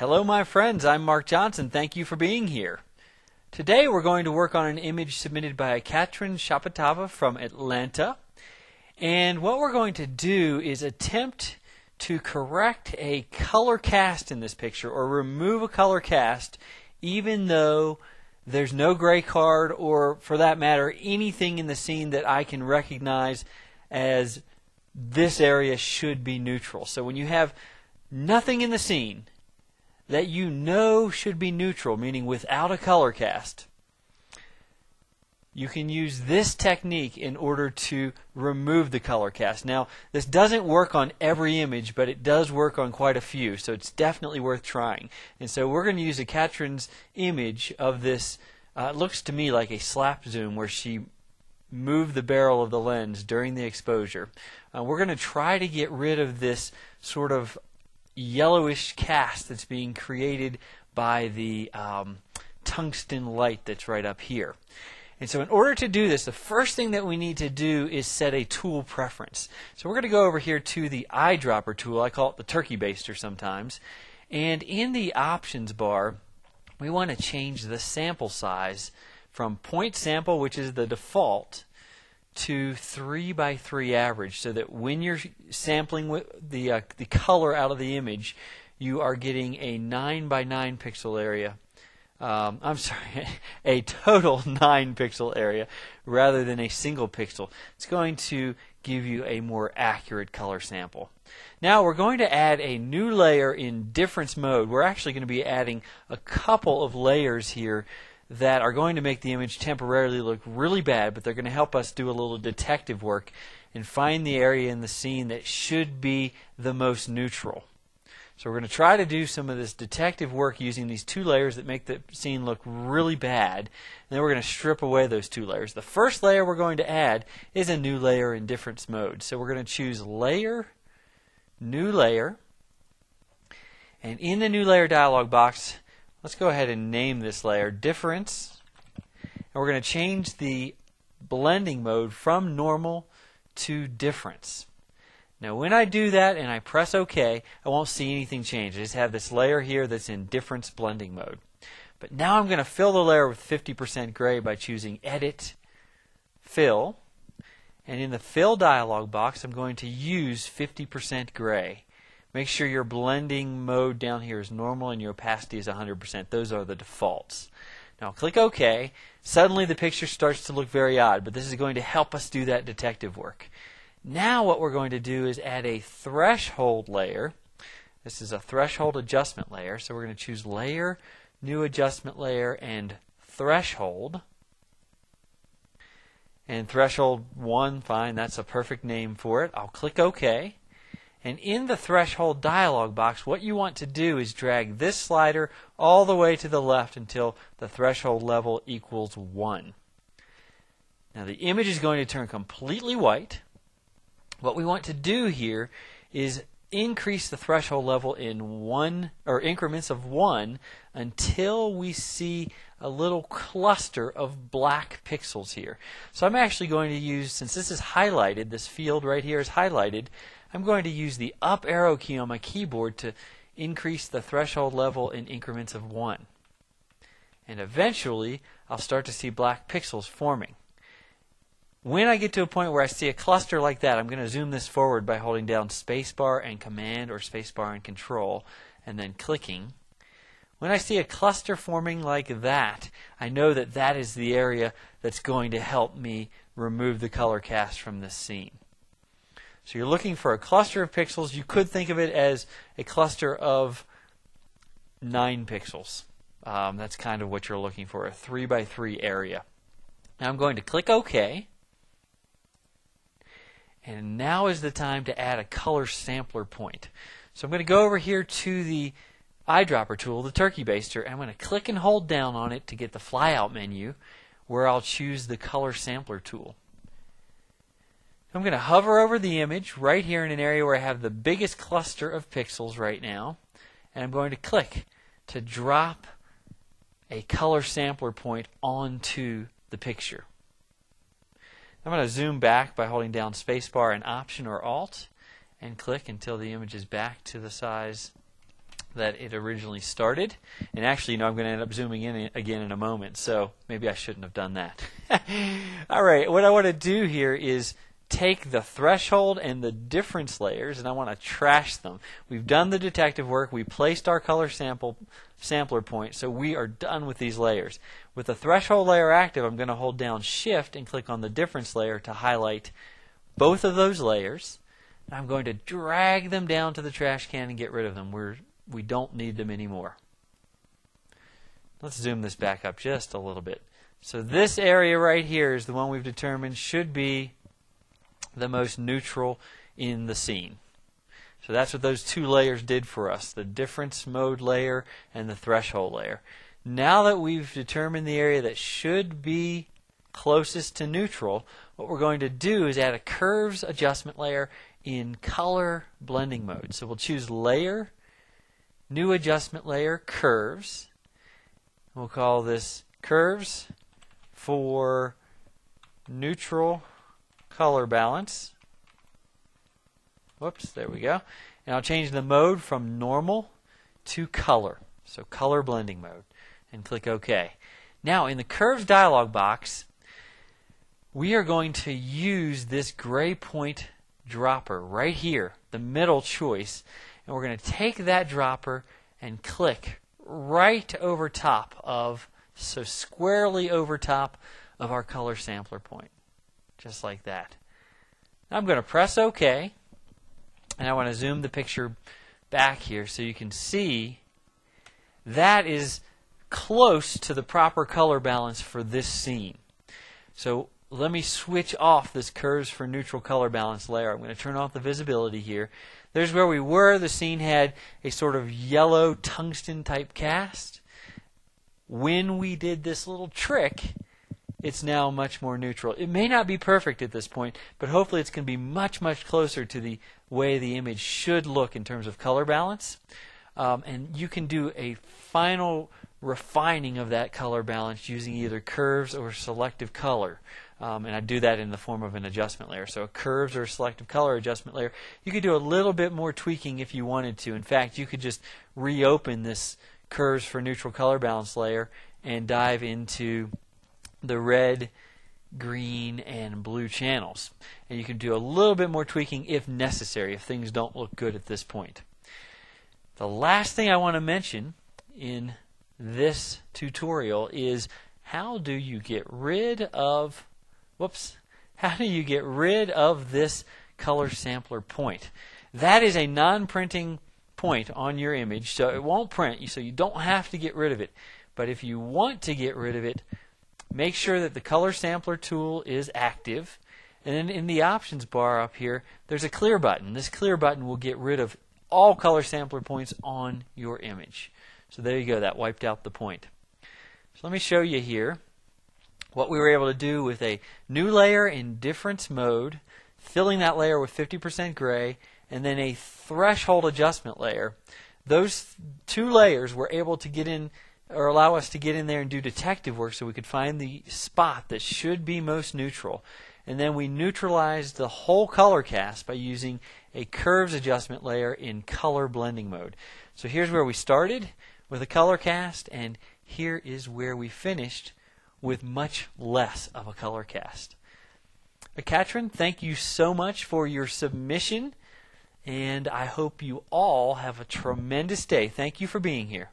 Hello my friends, I'm Mark Johnson. Thank you for being here. Today we're going to work on an image submitted by Katrin Shapatava from Atlanta. And what we're going to do is attempt to correct a color cast in this picture, or remove a color cast, even though there's no gray card, or for that matter anything in the scene that I can recognize as this area should be neutral. So when you have nothing in the scene that you know should be neutral, meaning without a color cast, you can use this technique in order to remove the color cast. Now, this doesn't work on every image, but it does work on quite a few, so it's definitely worth trying. And so we're going to use a Katrin's image of this, it looks to me like a slap zoom where she moved the barrel of the lens during the exposure. We're going to try to get rid of this sort of yellowish cast that's being created by the tungsten light that's right up here. And so in order to do this, the first thing that we need to do is set a tool preference. So we're going to go over here to the eyedropper tool. I call it the turkey baster sometimes. And in the options bar, we want to change the sample size from point sample, which is the default, to 3:3 average, so that when you're sampling with the color out of the image, you are getting a 9:9 pixel area. I'm sorry, a total 9 pixel area rather than a single pixel. It's going to give you a more accurate color sample. Now we're going to add a new layer in difference mode. We're actually going to be adding a couple of layers here that are going to make the image temporarily look really bad, but they're going to help us do a little detective work and find the area in the scene that should be the most neutral. So we're going to try to do some of this detective work using these two layers that make the scene look really bad, and then we're going to strip away those two layers. The first layer we're going to add is a new layer in difference mode. So we're going to choose Layer, New Layer, and in the New Layer dialog box, let's go ahead and name this layer Difference, and we're going to change the blending mode from normal to difference. Now when I do that and I press OK, I won't see anything change. I just have this layer here that's in difference blending mode. But now I'm going to fill the layer with 50% gray by choosing Edit, Fill, and in the Fill dialog box I'm going to use 50% gray. Make sure your blending mode down here is normal and your opacity is 100%. Those are the defaults. Now click OK. Suddenly the picture starts to look very odd, but this is going to help us do that detective work. Now what we're going to do is add a threshold layer. This is a threshold adjustment layer, so we're going to choose Layer, New Adjustment Layer, and Threshold. And Threshold 1, fine, that's a perfect name for it. I'll click OK. And in the threshold dialog box, what you want to do is drag this slider all the way to the left until the threshold level equals 1. Now the image is going to turn completely white. What we want to do here is increase the threshold level in increments of 1 until we see a little cluster of black pixels here. So I'm actually going to use, since this is highlighted, this field right here is highlighted, I'm going to use the up arrow key on my keyboard to increase the threshold level in increments of 1. And eventually I'll start to see black pixels forming. When I get to a point where I see a cluster like that, I'm going to zoom this forward by holding down spacebar and Command, or spacebar and Control, and then clicking. When I see a cluster forming like that, I know that that is the area that's going to help me remove the color cast from this scene. So you're looking for a cluster of pixels. You could think of it as a cluster of 9 pixels. That's kind of what you're looking for, a 3:3 area. Now I'm going to click OK. And now is the time to add a color sampler point. So I'm going to go over here to the eyedropper tool, the turkey baster, and I'm going to click and hold down on it to get the flyout menu, where I'll choose the color sampler tool. I'm going to hover over the image right here in an area where I have the biggest cluster of pixels right now, and I'm going to click to drop a color sampler point onto the picture. I'm going to zoom back by holding down spacebar and Option or Alt, and click until the image is back to the size that it originally started. And actually, I'm going to end up zooming in again in a moment, so maybe I shouldn't have done that. All right, what I want to do here is take the threshold and the difference layers, and I want to trash them. We've done the detective work. We placed our color sampler point, so we are done with these layers. With the threshold layer active, I'm going to hold down Shift and click on the difference layer to highlight both of those layers. And I'm going to drag them down to the trash can and get rid of them. We don't need them anymore. Let's zoom this back up just a little bit. So this area right here is the one we've determined should be the most neutral in the scene. So that's what those two layers did for us, the difference mode layer and the threshold layer. Now that we've determined the area that should be closest to neutral, what we're going to do is add a curves adjustment layer in color blending mode. So we'll choose Layer, New Adjustment Layer, Curves. We'll call this Curves for Neutral Color Balance. Whoops, there we go. And I'll change the mode from normal to color. So color blending mode. And click OK. Now in the Curves dialog box, we are going to use this gray point dropper right here, the middle choice, and we're going to take that dropper and click right over top of, so squarely over top of our color sampler point, just like that. Now I'm going to press OK, and I want to zoom the picture back here so you can see that is close to the proper color balance for this scene. So let me switch off this Curves for Neutral Color Balance layer. I'm going to turn off the visibility here. There's where we were. The scene had a sort of yellow tungsten type cast. When we did this little trick, it's now much more neutral. It may not be perfect at this point, but hopefully it's going to be much, much closer to the way the image should look in terms of color balance. And you can do a final refining of that color balance using either curves or selective color. And I do that in the form of an adjustment layer. So a curves or selective color adjustment layer. You could do a little bit more tweaking if you wanted to. In fact, you could just reopen this curves for neutral color balance layer and dive into the red, green, and blue channels. And you can do a little bit more tweaking if necessary, if things don't look good at this point. The last thing I want to mention in this tutorial is how do you get rid of this color sampler point. That is a non-printing point on your image, so it won't print, so you don't have to get rid of it. But if you want to get rid of it, make sure that the color sampler tool is active, and then in the options bar up here there's a clear button. This clear button will get rid of all color sampler points on your image. So there you go, that wiped out the point. So let me show you here what we were able to do with a new layer in difference mode, filling that layer with 50% gray, and then a threshold adjustment layer. Those two layers were able to get in, or allow us to get in there and do detective work so we could find the spot that should be most neutral. And then we neutralized the whole color cast by using a curves adjustment layer in color blending mode. So here's where we started with a color cast, and here is where we finished with much less of a color cast. Katrin, thank you so much for your submission, and I hope you all have a tremendous day. Thank you for being here.